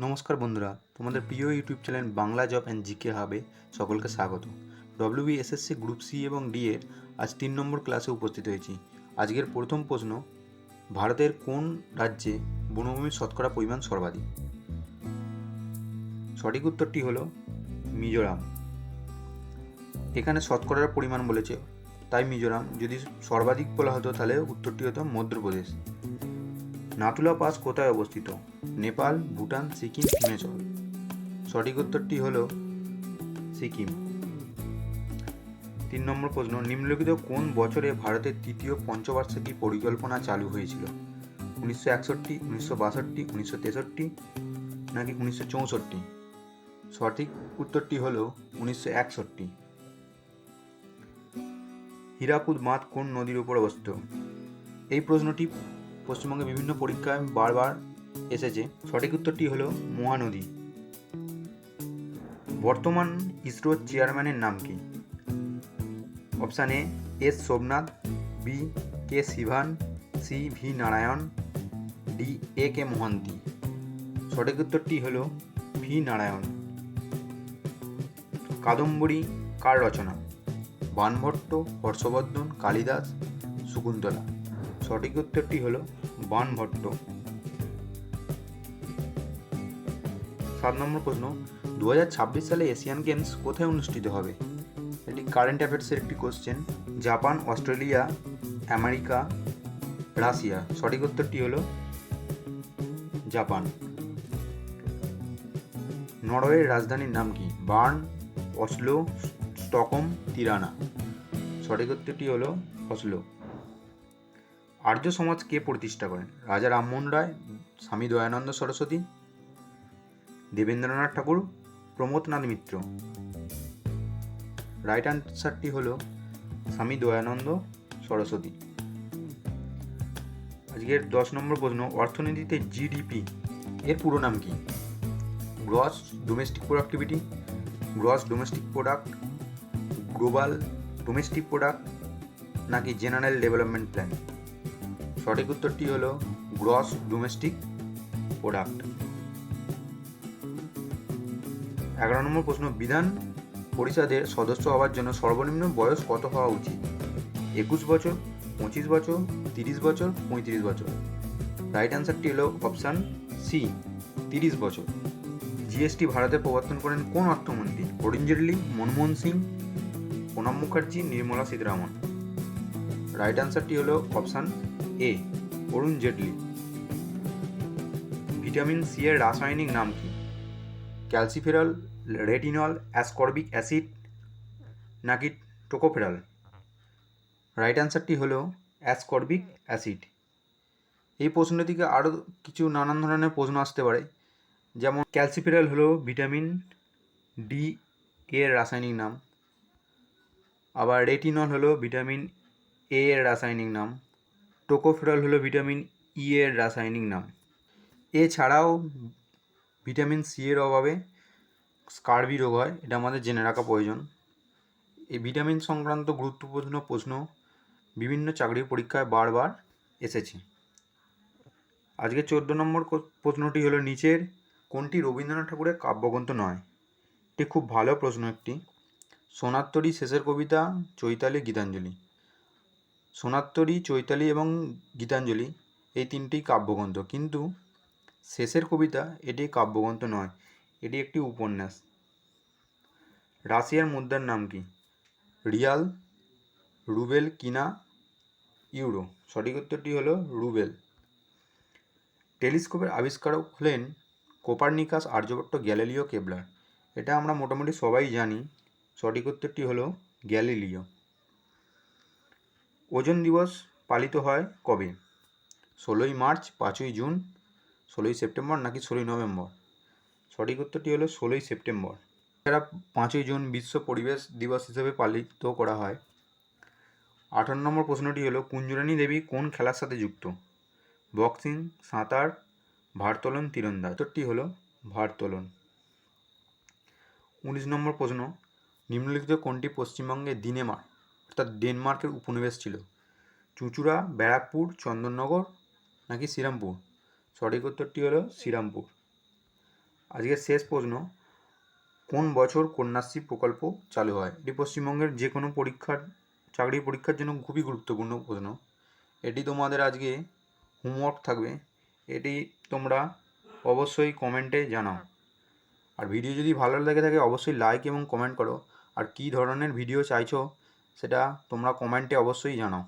নমস্কার বন্ধুরা, তোমাদের প্রিয় YouTube channel Bangla job and GK হাবে সকলকে স্বাগত। ডব্লিউবিএসএসসি গ্রুপ সি এবং ডি এর আজ 3 নম্বর ক্লাসে উপস্থিত হয়েছি। আজকের প্রথম প্রশ্ন, ভারতের কোন রাজ্যে বনভূমির শতকরা পরিমাণ সর্বাধিক? সঠিক উত্তরটি হলো মিজোরাম। এখানে শতকরার পরিমাণ বলেছে, তাই মিজোরাম। যদি সর্বাধিক বলা হতো তাহলে উত্তরটি হতো মধ্যপ্রদেশ। নাথুলা পাস কোথায় অবস্থিত? নেপাল, ভুটান, সিকিম, হিমাচল। সঠিক উত্তরটি হলো সিকিম। 3 নম্বর প্রশ্ন, নিম্নলিখিত কোন বছরে ভারতের তৃতীয় পঞ্চবার্ষিকী পরিকল্পনা চালু হয়েছিল? 1961, 1962, 1963 নাকি 1964? সঠিক উত্তরটি হলো 1961। হীরাকুদ বাঁধ কোন নদীর উপর অবস্থিত? এই প্রশ্নটি পশ্চিমবঙ্গে বিভিন্ন পরীক্ষায় বারবার এসেছে। সঠিক উত্তরটি হলো মহানদী। বর্তমান ইসরোর চেয়ারম্যানের নাম কি? Option A S Somnath, B K Sivan, C V Narayan, D A K Mohanty. সঠিক উত্তরটি হল ভি নারায়ণ। কাদম্বরী কার রচনা? বাণভট্ট, হর্ষবর্ধন, কালিদাস, শকুন্তলা। সঠিক উত্তরটি হল বাণভট্ট। 7 নম্বর প্রশ্ন, 2026 সালে এশিয়ান গেমস কোথায় অনুষ্ঠিত হবে? এটি কারেন্ট অ্যাফেয়ার্সের একটি question. Japan, Australia, America, Russia. সঠিক উত্তরটি হলো জাপান। নরওয়ের রাজধানীর নাম কি? Burn, Oslo, Stockholm, Tirana. সঠিক উত্তরটি হলো অসলো। আর্য সমাজ কে প্রতিষ্ঠা করেন? রাজা রামমোহন রায়, স্বামী দয়ানন্দ সরস্বতী, দেবেন্দ্রনাথ ঠাকুর, প্রমথনাথ মিত্র। রাইট আনসারটি হলো স্বামী দয়ানন্দ সরস্বতী। আজকের 10 নম্বর প্রশ্ন, অর্থনীতিতে জিডিপি এর পুরো নাম কি? Gross domestic productivity, gross domestic product, global domestic product নাকি জেনারেল ডেভেলপমেন্ট প্ল্যান? সঠিক উত্তরটি হলো গ্রস ডোমেস্টিক প্রোডাক্ট। 11 নম্বর প্রশ্ন, বিধান পরিষদের সদস্য হওয়ার জন্য সর্বনিম্ন বয়স কত হওয়া উচিত? 21 বছর, 25 বছর, 30 বছর, 35 বছর। রাইট অ্যান্সারটি হলো অপশান সি, 30 বছর। জিএসটি ভারতে প্রবর্তন করেন কোন অর্থমন্ত্রী? অরুণ জেটলি, মনমোহন সিং, প্রণব মুখার্জি, নির্মলা সীতারামন। রাইট অ্যান্সারটি হলো option A, Arun Jaitley. Vitamin C এর রাসায়নিক নাম কি? ক্যালসিফেরল, রেটিনল, অ্যাসকর্বিক অ্যাসিড নাকি টোকোফেরল? রাইট অ্যান্সারটি হলো অ্যাসকর্বিক অ্যাসিড। এই প্রশ্নটি থেকে আরও কিছু নানান ধরনের প্রশ্ন আসতে পারে, যেমন ক্যালসিফেরল হলো ভিটামিন ডি এর রাসায়নিক নাম, আবার রেটিনল হলো ভিটামিন এ এর রাসায়নিক নাম, টোকোফেরল হলো ভিটামিন ই এর রাসায়নিক নাম। এছাড়াও ভিটামিন সি এর অভাবে স্কারবি রোগ হয়, এটা আমাদের জেনে রাখা প্রয়োজন। এই ভিটামিন সংক্রান্ত গুরুত্বপূর্ণ প্রশ্ন বিভিন্ন চাকরির পরীক্ষায় বারবার এসেছে। আজকে 14 নম্বর প্রশ্নটি হলো, নিচের কোনটি রবীন্দ্রনাথ ঠাকুরের কাব্যগ্রন্থ নয়? এটি খুব ভালো প্রশ্ন একটি। সোনার শেষের কবিতা, চৈতালি, গীতাঞ্জলি। সোনার চৈতালি এবং গীতাঞ্জলি এই তিনটি কাব্যগ্রন্থ, কিন্তু শেষের কবিতা এটি কাব্যগ্রন্থ নয়, এটি একটি উপন্যাস। রাশিয়ার মুদ্রার নাম কি? রিয়াল, রুবেল, কিনা, ইউরো। সঠিক উত্তরটি হলো রুবেল। টেলিস্কোপের আবিষ্কারক হলেন কোপারনিকাস, আর্যভট্ট, গ্যালিলিও, কেপলার। এটা আমরা মোটামুটি সবাই জানি। সঠিক উত্তরটি হলো গ্যালিলিও। ওজন দিবস পালিত হয় কবে? 16ই মার্চ, 5ই জুন, 16ই সেপ্টেম্বর নাকি 16ই নভেম্বর? সঠিক উত্তরটি হলো 16ই সেপ্টেম্বর। এছাড়া 5ই জুন বিশ্ব পরিবেশ দিবস হিসেবে পালিত করা হয়। 18 নম্বর প্রশ্নটি হলো, কুঞ্জরানী দেবী কোন খেলার সাথে যুক্ত? বক্সিং, সাঁতার, ভারোত্তোলন, তীরন্দাজ। উত্তরটি হলো ভারোত্তোলন। 19 নম্বর প্রশ্ন, নিম্নলিখিত কোনটি পশ্চিমবঙ্গের অর্থাৎ ডেনমার্কের উপনিবেশ ছিল? চুঁচুড়া, ব্যারাকপুর, চন্দননগর নাকি শ্রীরামপুর? সঠিক উত্তরটি হলো শ্রীরামপুর। আজকের শেষ প্রশ্ন, কোন বছর কন্যাশ্রী প্রকল্প চালু হয়? এটি পশ্চিমবঙ্গের যে কোনো চাকরির পরীক্ষার জন্য খুবই গুরুত্বপূর্ণ প্রশ্ন। এটি তোমাদের আজকে হোমওয়ার্ক থাকবে, এটি তোমরা অবশ্যই কমেন্টে জানাও। আর ভিডিও যদি ভালো লেগে থাকে অবশ্যই লাইক এবং কমেন্ট করো। আর কী ধরনের ভিডিও চাইছো সেটা তোমরা কমেন্টে অবশ্যই জানাও।